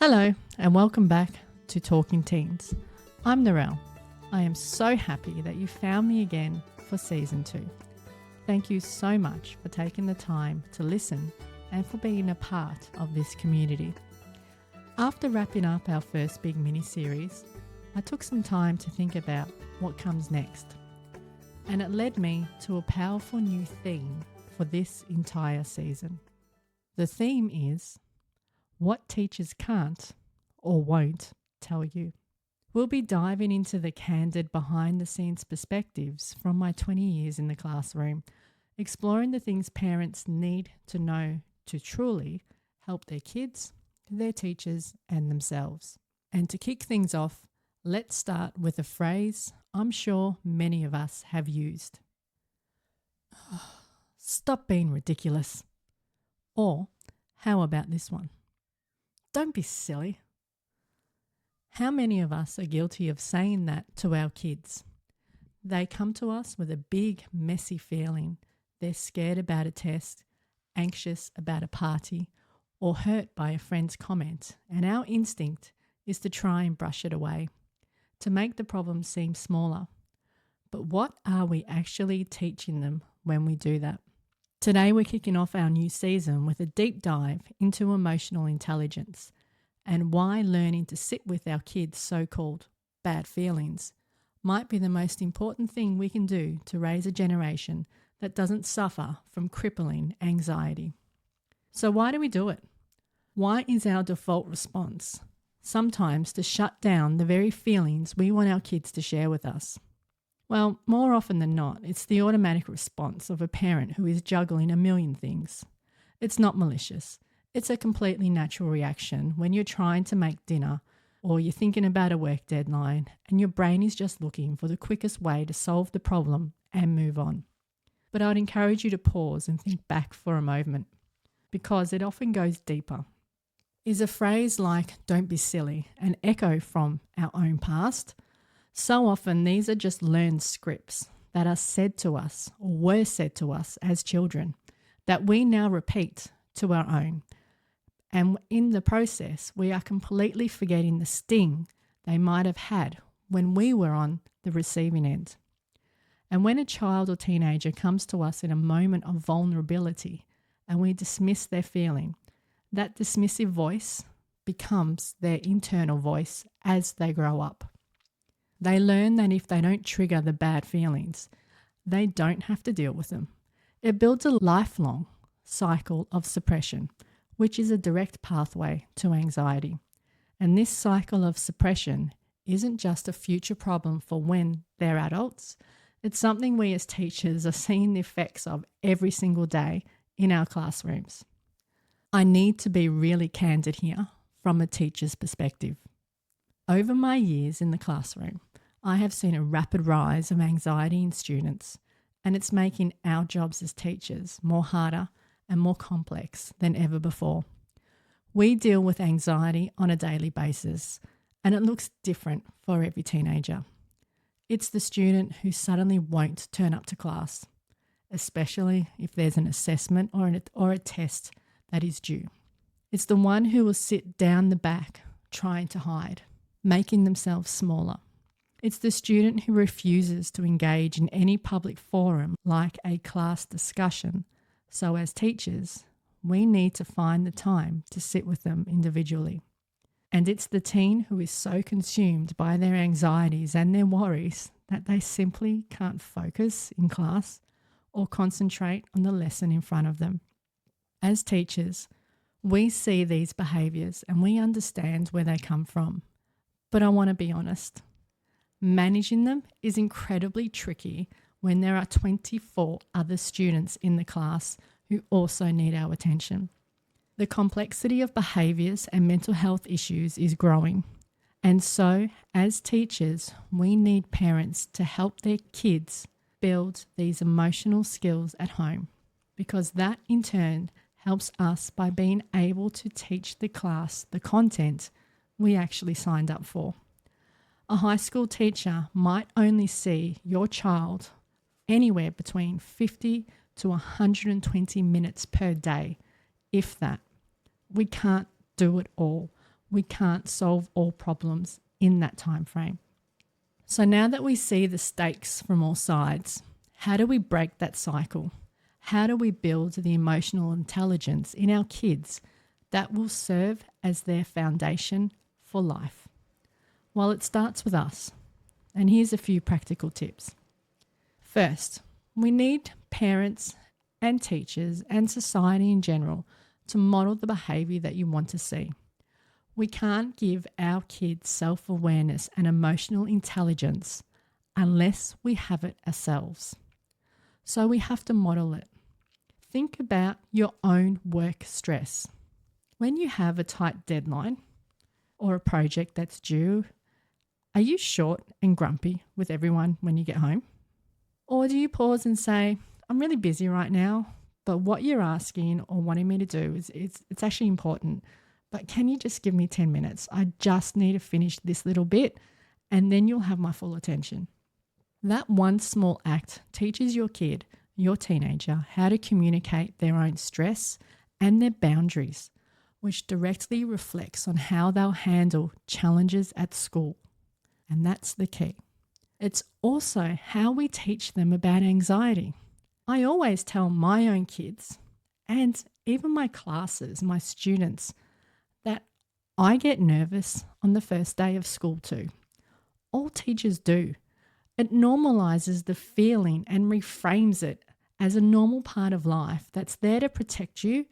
Hello and welcome back to Talking Teens. I'm Narelle. I am so happy that you found me again for Season 2. Thank you so much for taking the time to listen and for being a part of this community. After wrapping up our first big mini-series, I took some time to think about what comes next. And it led me to a powerful new theme for this entire season. The theme is what teachers can't or won't tell you. We'll be diving into the candid behind-the-scenes perspectives from my 20 years in the classroom, exploring the things parents need to know to truly help their kids, their teachers, and themselves. And to kick things off, let's start with a phrase I'm sure many of us have used. Stop being ridiculous. Or, how about this one? Don't be silly. How many of us are guilty of saying that to our kids? They come to us with a big, messy feeling. They're scared about a test, anxious about a party, or hurt by a friend's comment, and our instinct is to try and brush it away, to make the problem seem smaller. But what are we actually teaching them when we do that? Today we're kicking off our new season with a deep dive into emotional intelligence and why learning to sit with our kids' so-called bad feelings might be the most important thing we can do to raise a generation that doesn't suffer from crippling anxiety. So why do we do it? Why is our default response sometimes to shut down the very feelings we want our kids to share with us? Well, more often than not, it's the automatic response of a parent who is juggling a million things. It's not malicious. It's a completely natural reaction when you're trying to make dinner or you're thinking about a work deadline and your brain is just looking for the quickest way to solve the problem and move on. But I'd encourage you to pause and think back for a moment because it often goes deeper. Is a phrase like "don't be silly" an echo from our own past? So often these are just learned scripts that are said to us or were said to us as children that we now repeat to our own. And in the process, we are completely forgetting the sting they might have had when we were on the receiving end. And when a child or teenager comes to us in a moment of vulnerability and we dismiss their feeling, that dismissive voice becomes their internal voice as they grow up. They learn that if they don't trigger the bad feelings, they don't have to deal with them. It builds a lifelong cycle of suppression, which is a direct pathway to anxiety. And this cycle of suppression isn't just a future problem for when they're adults. It's something we as teachers are seeing the effects of every single day in our classrooms. I need to be really candid here from a teacher's perspective. Over my years in the classroom, I have seen a rapid rise of anxiety in students, and it's making our jobs as teachers more harder and more complex than ever before. We deal with anxiety on a daily basis, and it looks different for every teenager. It's the student who suddenly won't turn up to class, especially if there's an assessment or a test that is due. It's the one who will sit down the back trying to hide, making themselves smaller. It's the student who refuses to engage in any public forum like a class discussion. So as teachers, we need to find the time to sit with them individually. And it's the teen who is so consumed by their anxieties and their worries that they simply can't focus in class or concentrate on the lesson in front of them. As teachers, we see these behaviours and we understand where they come from. But I want to be honest. Managing them is incredibly tricky when there are 24 other students in the class who also need our attention. The complexity of behaviours and mental health issues is growing. And so, as teachers, we need parents to help their kids build these emotional skills at home, because that in turn helps us by being able to teach the class the content we actually signed up for. A high school teacher might only see your child anywhere between 50 to 120 minutes per day, if that. We can't do it all. We can't solve all problems in that time frame. So now that we see the stakes from all sides, how do we break that cycle? How do we build the emotional intelligence in our kids that will serve as their foundation for life? Well, it starts with us. And here's a few practical tips. First, we need parents and teachers and society in general to model the behaviour that you want to see. We can't give our kids self-awareness and emotional intelligence unless we have it ourselves. So we have to model it. Think about your own work stress. When you have a tight deadline or a project that's due, are you short and grumpy with everyone when you get home? Or do you pause and say, I'm really busy right now, but what you're asking or wanting me to do it's actually important, but can you just give me 10 minutes? I just need to finish this little bit and then you'll have my full attention. That one small act teaches your kid, your teenager, how to communicate their own stress and their boundaries, which directly reflects on how they'll handle challenges at school. And that's the key. It's also how we teach them about anxiety. I always tell my own kids and even my classes, my students, that I get nervous on the first day of school too. All teachers do. It normalizes the feeling and reframes it as a normal part of life that's there to protect you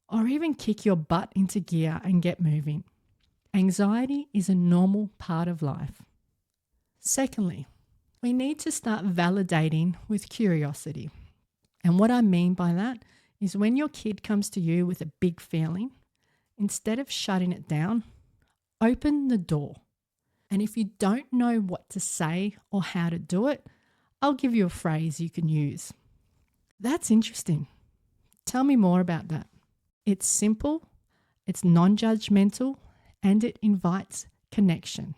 or even kick your butt into gear and get moving. Anxiety is a normal part of life. Secondly, we need to start validating with curiosity. And what I mean by that is when your kid comes to you with a big feeling, instead of shutting it down, open the door. And if you don't know what to say or how to do it, I'll give you a phrase you can use. That's interesting. Tell me more about that. It's simple, it's non-judgmental, and it invites connection.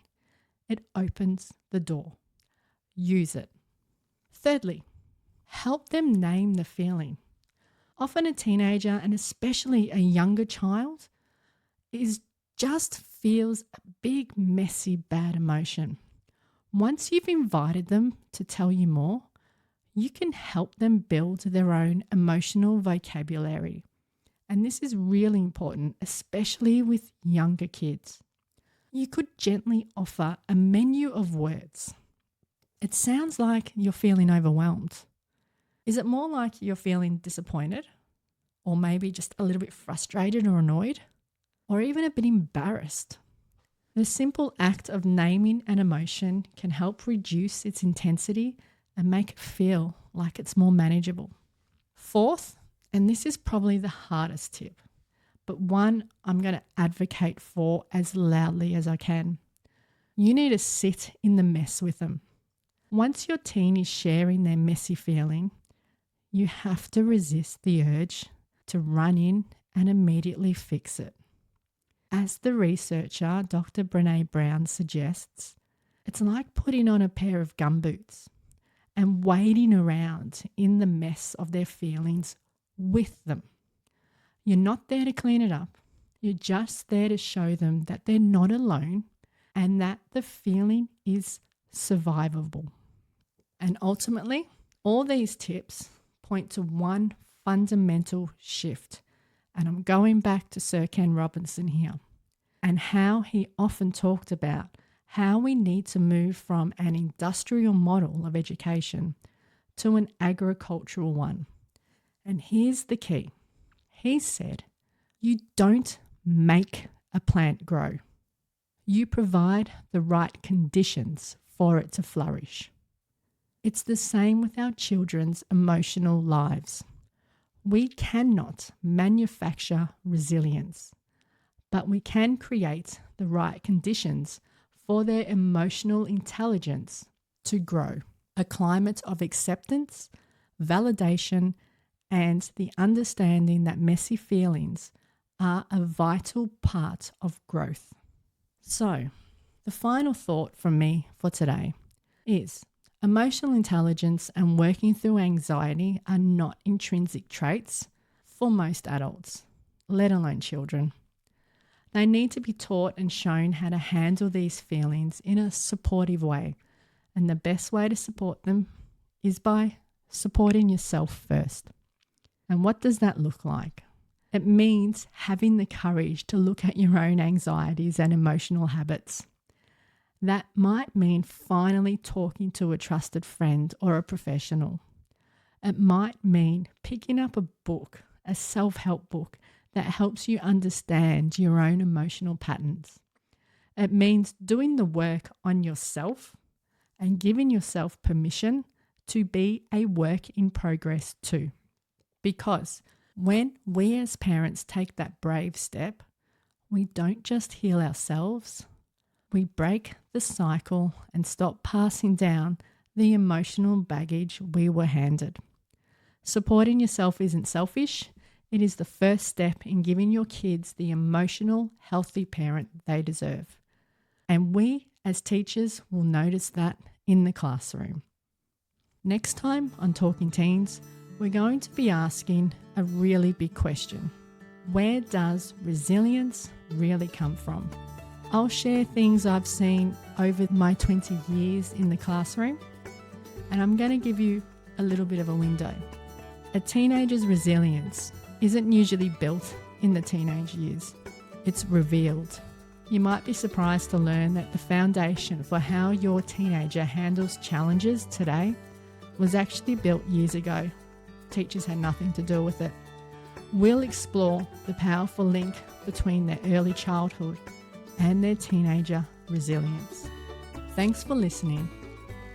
It opens the door. Use it. Thirdly, help them name the feeling. Often a teenager, and especially a younger child, just feels a big, messy, bad emotion. Once you've invited them to tell you more, you can help them build their own emotional vocabulary. And this is really important, especially with younger kids. You could gently offer a menu of words. It sounds like you're feeling overwhelmed. Is it more like you're feeling disappointed? Or maybe just a little bit frustrated or annoyed? Or even a bit embarrassed? The simple act of naming an emotion can help reduce its intensity and make it feel like it's more manageable. Fourth, and this is probably the hardest tip, but one I'm going to advocate for as loudly as I can. You need to sit in the mess with them. Once your teen is sharing their messy feeling, you have to resist the urge to run in and immediately fix it. As the researcher, Dr. Brené Brown, suggests, it's like putting on a pair of gumboots and wading around in the mess of their feelings with them. You're not there to clean it up. You're just there to show them that they're not alone and that the feeling is survivable. And ultimately, all these tips point to one fundamental shift. And I'm going back to Sir Ken Robinson here and how he often talked about how we need to move from an industrial model of education to an agricultural one. And here's the key. He said, you don't make a plant grow. You provide the right conditions for it to flourish. It's the same with our children's emotional lives. We cannot manufacture resilience, but we can create the right conditions for their emotional intelligence to grow. A climate of acceptance, validation, and the understanding that messy feelings are a vital part of growth. So, the final thought from me for today is emotional intelligence and working through anxiety are not intrinsic traits for most adults, let alone children. They need to be taught and shown how to handle these feelings in a supportive way. And the best way to support them is by supporting yourself first. And what does that look like? It means having the courage to look at your own anxieties and emotional habits. That might mean finally talking to a trusted friend or a professional. It might mean picking up a book, a self-help book that helps you understand your own emotional patterns. It means doing the work on yourself and giving yourself permission to be a work in progress too. Because when we as parents take that brave step, we don't just heal ourselves, we break the cycle and stop passing down the emotional baggage we were handed. Supporting yourself isn't selfish. It is the first step in giving your kids the emotional, healthy parent they deserve. And we as teachers will notice that in the classroom. Next time on Talking Teens, we're going to be asking a really big question. Where does resilience really come from? I'll share things I've seen over my 20 years in the classroom, and I'm going to give you a little bit of a window. A teenager's resilience isn't usually built in the teenage years. It's revealed. You might be surprised to learn that the foundation for how your teenager handles challenges today was actually built years ago. Teachers had nothing to do with it. We'll explore the powerful link between their early childhood and their teenager resilience. Thanks for listening.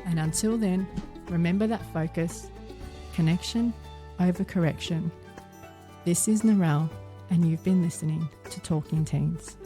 And until then, remember that focus, connection over correction. This is Narelle, and you've been listening to Talking Teens.